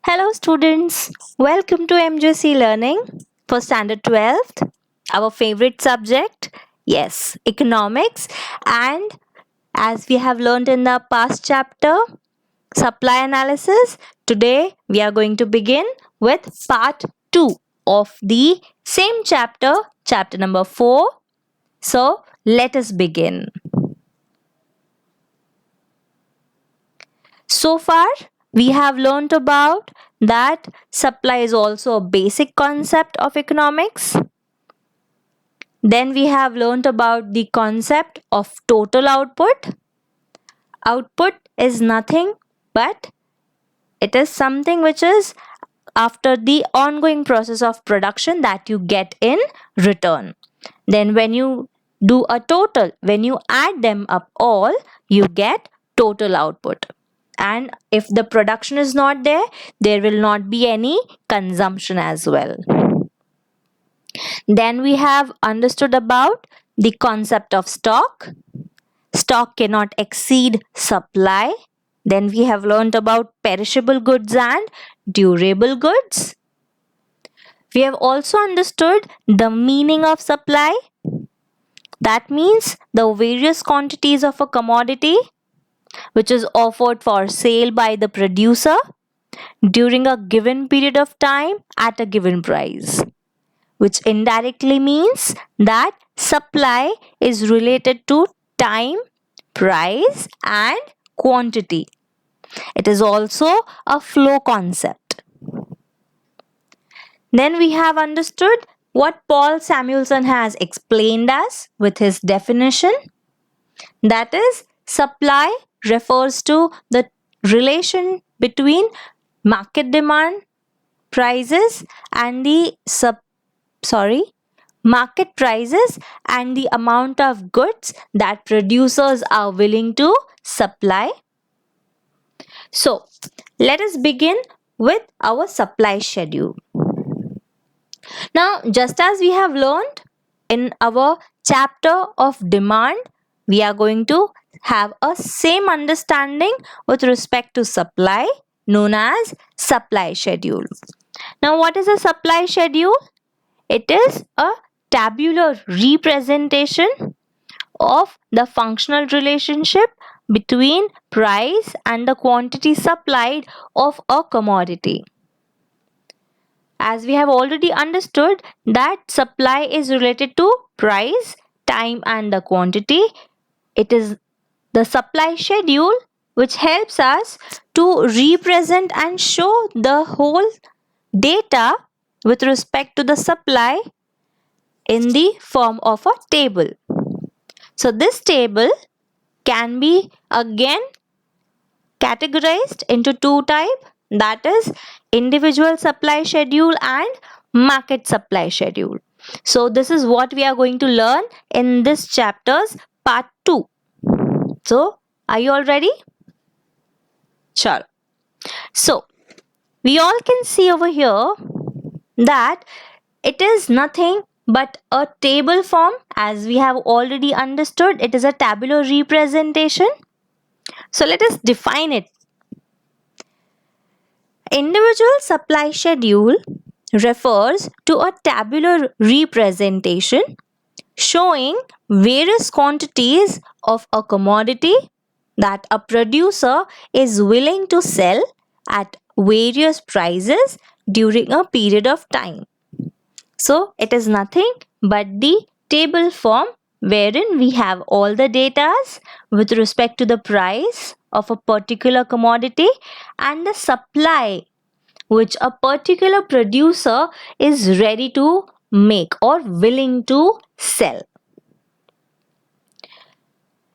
Hello, students. Welcome to MJC Learning for Standard 12th, our favorite subject. Yes, economics. And as we have learned in the past chapter, supply analysis, today we are going to begin with part 2 of the same chapter, chapter number 4. So, let us begin. So far, we have learnt about that supply is also a basic concept of economics. Then we have learnt about the concept of total output. Output is nothing but it is something which is after the ongoing process of production that you get in return. Then when you do a total, when you add them up all, you get total output. And if the production is not there, there will not be any consumption as well. Then we have understood about the concept of stock. Stock cannot exceed supply. Then we have learned about perishable goods and durable goods. We have also understood the meaning of supply. That means the various quantities of a commodity which is offered for sale by the producer during a given period of time at a given price, which indirectly means that supply is related to time, price, and quantity. It is also a flow concept. Then we have understood what Paul Samuelson has explained us with his definition. That is, supply refers to the relation between market demand, prices, and the market prices and the amount of goods that producers are willing to supply. So, let us begin with our supply schedule. Now, just as we have learned in our chapter of demand, we are going to have a same understanding with respect to supply known as supply schedule. Now, what is a supply schedule? It is a tabular representation of the functional relationship between price and the quantity supplied of a commodity. As we have already understood that supply is related to price, time and the quantity, it is the supply schedule which helps us to represent and show the whole data with respect to the supply in the form of a table. So this table can be again categorized into two types, that is individual supply schedule and market supply schedule. So this is what we are going to learn in this chapter's part 2. So are you all ready? Sure. So we all can see over here that it is nothing but a table form. As we have already understood, it is a tabular representation. So let us define it. Individual supply schedule refers to a tabular representation showing various quantities of a commodity that a producer is willing to sell at various prices during a period of time. So it is nothing but the table form wherein we have all the data with respect to the price of a particular commodity and the supply which a particular producer is ready to make or willing to sell.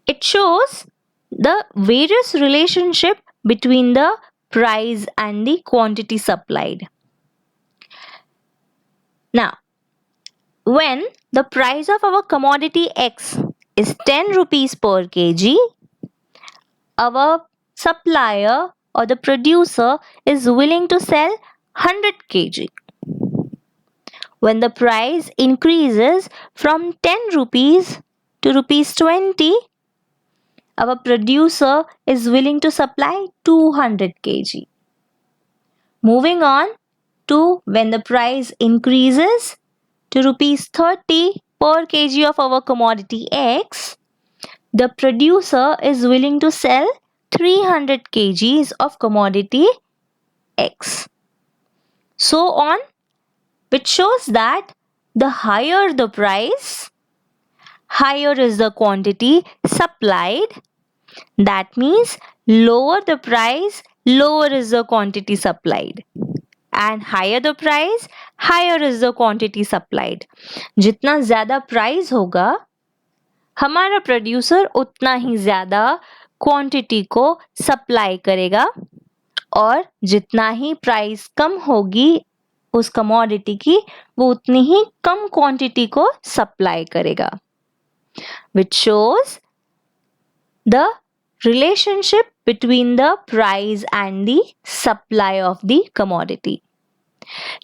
It shows the various relationship between the price and the quantity supplied. Now, when the price of our commodity X is 10 rupees per kg, our supplier or the producer is willing to sell 100 kg. When the price increases from 10 rupees to rupees 20, our producer is willing to supply 200 kg. Moving on to when the price increases to rupees 30 per kg of our commodity X, the producer is willing to sell 300 kgs of commodity X. So on, which shows that the higher the price, higher is the quantity supplied. That means lower the price, lower is the quantity supplied. And higher the price, higher is the quantity supplied. जितना ज़्यादा price होगा, हमारा producer उतना ही ज़्यादा quantity को supply करेगा और जितना ही प्राइस कम होगी उस कमोडिटी की, वो उतनी ही कम क्वांटिटी को सप्लाई करेगा. Which shows the relationship between the price and the supply of the commodity.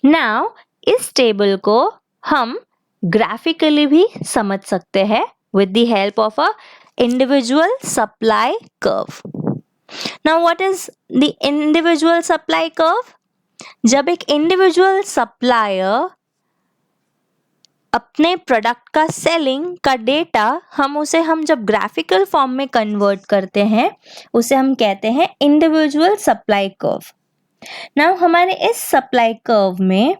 Now, इस टेबल को हम graphically भी समझ सकते हैं with the help of a individual supply curve. Now, what is the individual supply curve? जब एक individual supplier अपने प्रोडक्ट का सेलिंग का डेटा हम जब ग्राफिकल फॉर्म में कन्वर्ट करते हैं उसे हम कहते हैं इंडिविजुअल सप्लाई कर्व. नाउ हमारे इस सप्लाई कर्व में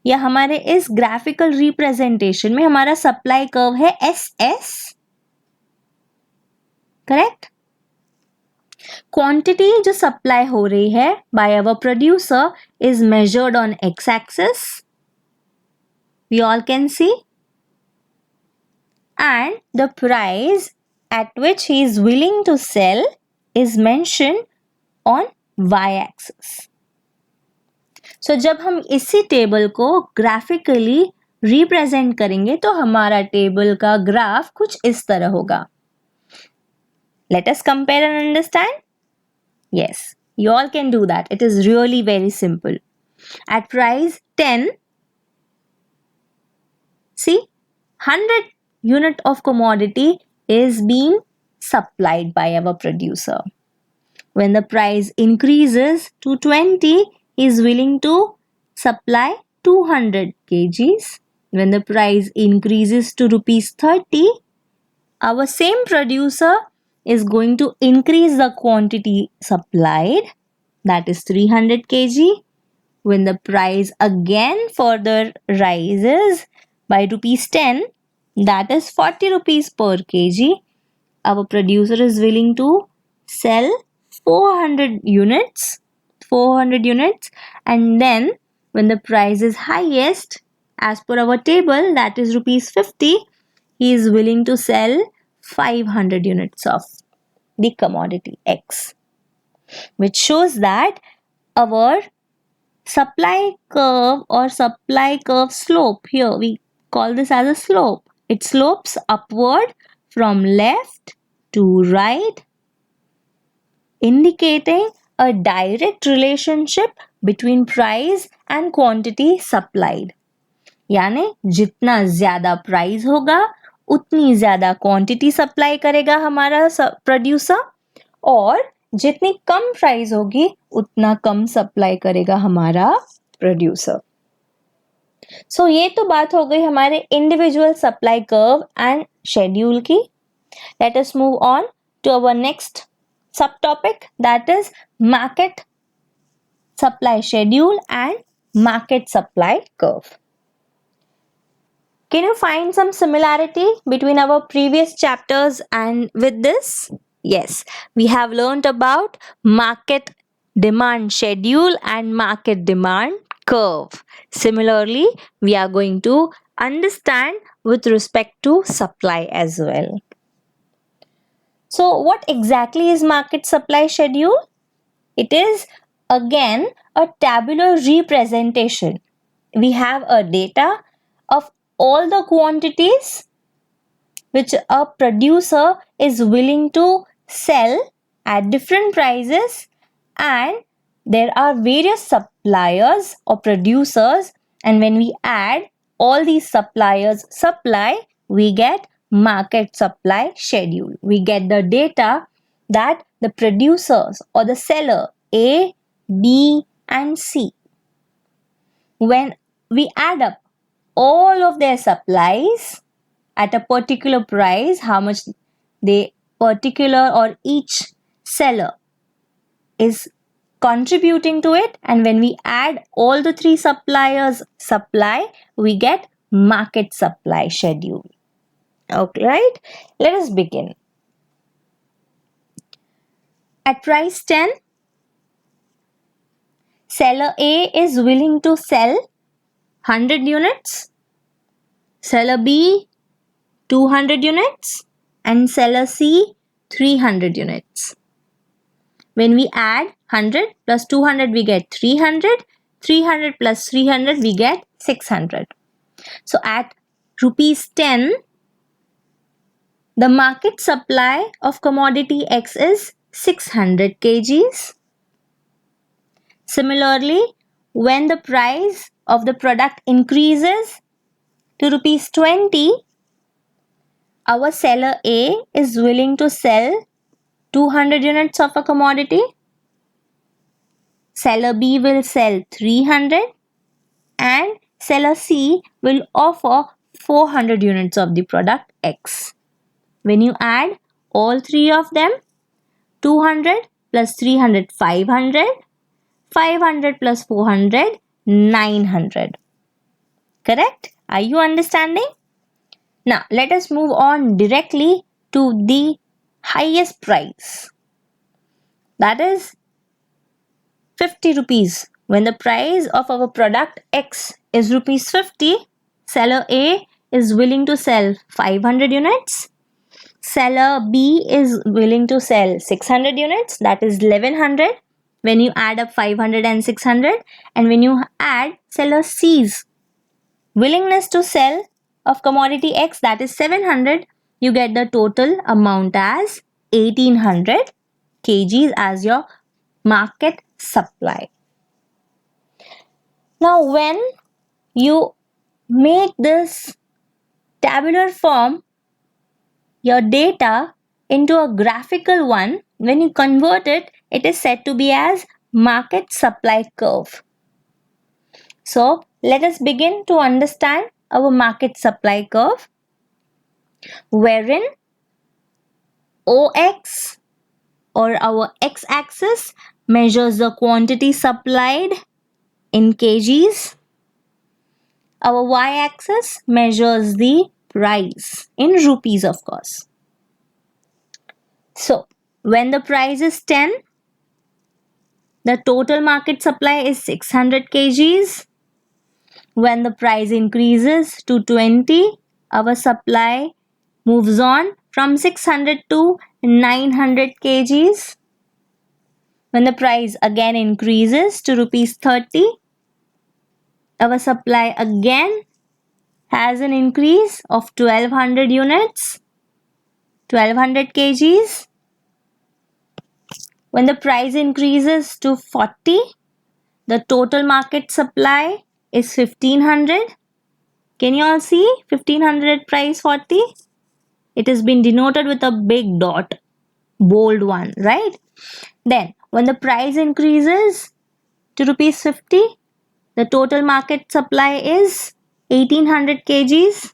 या हमारे इस ग्राफिकल रिप्रेजेंटेशन में हमारा सप्लाई कर्व है SS. करेक्ट. क्वांटिटी जो सप्लाई हो रही है by our producer is measured on x axis. We all can see. And the price at which he is willing to sell is mentioned on y-axis. So जब हम इसी table को graphically represent करेंगे तो हमारा टेबल का graph कुछ इस तरह होगा. Let us compare and understand. Yes, you all can do that. It is really very simple. At price 10, see, 100 unit of commodity is being supplied by our producer. When the price increases to 20, he is willing to supply 200 kgs. When the price increases to rupees 30, our same producer is going to increase the quantity supplied, that is 300 kg. When the price again further rises by rupees 10, that is 40 rupees per kg, our producer is willing to sell 400 units, and then when the price is highest as per our table, that is rupees 50, he is willing to sell 500 units of the commodity X, which shows that our supply curve or supply curve slope, here we call this as a slope. It slopes upward from left to right, indicating a direct relationship between price and quantity supplied. यानी जितना ज़्यादा price होगा उतनी ज़्यादा quantity supply करेगा हमारा producer, और जितनी कम प्राइस होगी उतना कम सप्लाई करेगा हमारा प्रोड्यूसर. सो ये तो बात हो गई हमारे individual supply curve and schedule की. Let us move on to our next subtopic, that is market supply schedule and market supply curve. Can you find some similarity between our previous chapters and with this? Yes, we have learnt about market demand schedule and market demand curve. Similarly, we are going to understand with respect to supply as well. So, what exactly is market supply schedule? It is again a tabular representation. We have a data of all the quantities which a producer is willing to sell at different prices, and there are various suppliers or producers, and when we add all these suppliers supply, we get market supply schedule. We get the data that the producers or the seller A, B, and C. When we add up all of their supplies at a particular price, how much they particular or each seller is contributing to it, and when we add all the three suppliers supply, we get market supply schedule. Okay, right? Let us begin. At price 10, seller A is willing to sell 100 units, seller B 200 units, and seller C 300 units. When we add 100 plus 200, we get 300. 300 plus 300, we get 600. So at rupees 10, the market supply of commodity X is 600 kgs. Similarly, when the price of the product increases to rupees 20, our seller A is willing to sell 200 units of a commodity. Seller B will sell 300 and seller C will offer 400 units of the product X. When you add all three of them, 200 plus 300, 500, 500 plus 400, 900. Correct? Are you understanding? Now, let us move on directly to the highest price. That is 50 rupees. When the price of our product X is rupees 50, seller A is willing to sell 500 units. Seller B is willing to sell 600 units, that is 1100. When you add up 500 and 600, and when you add seller C's willingness to sell of commodity X, that is 700, you get the total amount as 1800 kgs as your market supply. Now, when you make this tabular form, your data into a graphical one, when you convert it, it is said to be as market supply curve. So, let us begin to understand our market supply curve, wherein OX or our x-axis measures the quantity supplied in kgs. Our y-axis measures the price in rupees, of course. So, when the price is 10, the total market supply is 600 kgs. When the price increases to 20, our supply moves on from 600 to 900 kgs. When the price again increases to rupees 30, our supply again has an increase of 1200 units, 1200 kgs. When the price increases to 40, the total market supply is 1500. Can you all see 1500 price 40? It has been denoted with a big dot, bold one, right? Then when the price increases to rupees 50, the total market supply is 1800 kgs,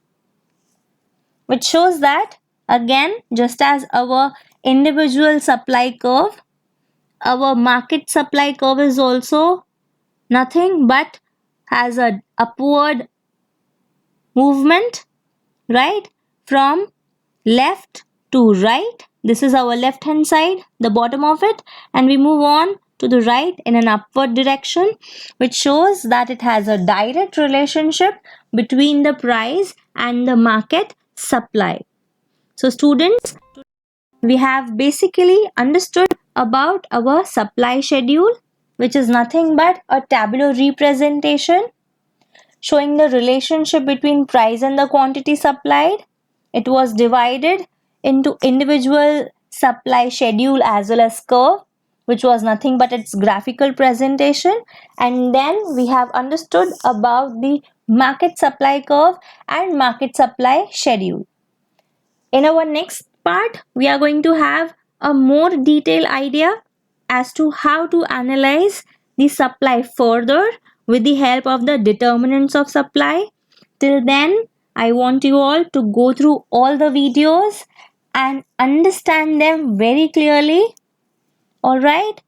which shows that again, just as our individual supply curve, our market supply curve is also nothing but has a upward movement, right, from left to right. This is our left hand side, the bottom of it, and we move on to the right in an upward direction, which shows that it has a direct relationship between the price and the market supply. So students, we have basically understood about our supply schedule, which is nothing but a tabular representation showing the relationship between price and the quantity supplied. It was divided into individual supply schedule as well as curve, which was nothing but its graphical presentation. And then we have understood about the market supply curve and market supply schedule. In our next part, we are going to have a more detailed idea as to how to analyze the supply further with the help of the determinants of supply. Till then, I want you all to go through all the videos and understand them very clearly. Alright?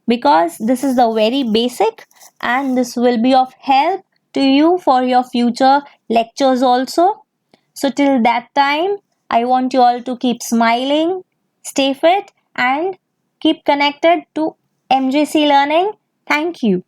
Because this is the very basic and this will be of help to you for your future lectures also. So, till that time, I want you all to keep smiling, stay fit, and keep connected to MJC Learning. Thank you.